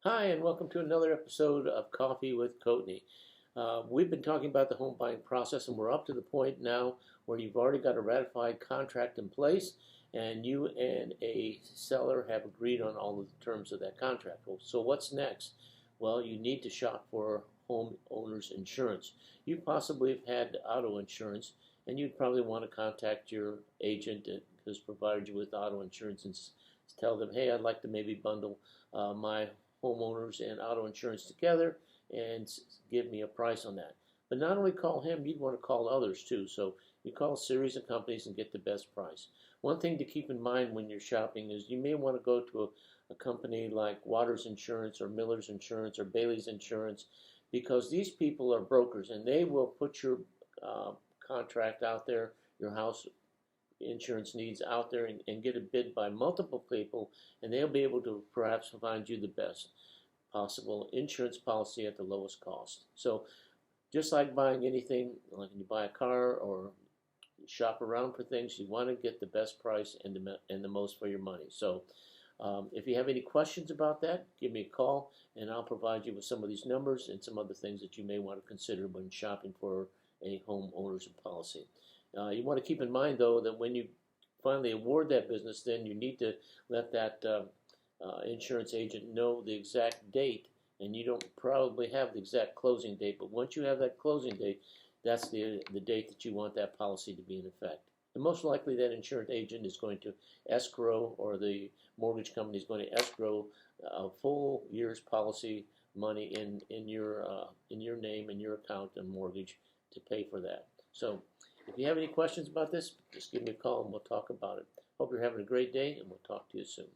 Hi, and welcome to another episode of Coffee with Coatney. We've been talking about the home buying process, and we're up to the point now where you've already got a ratified contract in place, and you and a seller have agreed on all of the terms of that contract. Well, so what's next? Well, you need to shop for homeowners insurance. You possibly have had auto insurance, and you'd probably want to contact your agent that has provided you with auto insurance and tell them, hey, I'd like to maybe bundle my homeowners and auto insurance together and give me a price on that. But not only call him, you'd want to call others too. So you call a series of companies and get the best price. One thing to keep in mind when you're shopping is you may want to go to a company like Waters Insurance or Miller's Insurance or Bailey's Insurance, because these people are brokers and they will put your contract out there, your house insurance needs out there, and get a bid by multiple people, and they'll be able to perhaps find you the best possible insurance policy at the lowest cost. So just like buying anything, like when you buy a car or shop around for things, you want to get the best price and the most for your money. So if you have any questions about that, give me a call and I'll provide you with some of these numbers and some other things that you may want to consider when shopping for a homeowner's policy. You want to keep in mind, though, that when you finally award that business, then you need to let that insurance agent know the exact date, and you don't probably have the exact closing date, but once you have that closing date, that's the date that you want that policy to be in effect. And most likely that insurance agent is going to escrow, or the mortgage company is going to escrow a full year's policy money in your name, in your account and mortgage to pay for that. So if you have any questions about this, just give me a call and we'll talk about it. Hope you're having a great day, and we'll talk to you soon.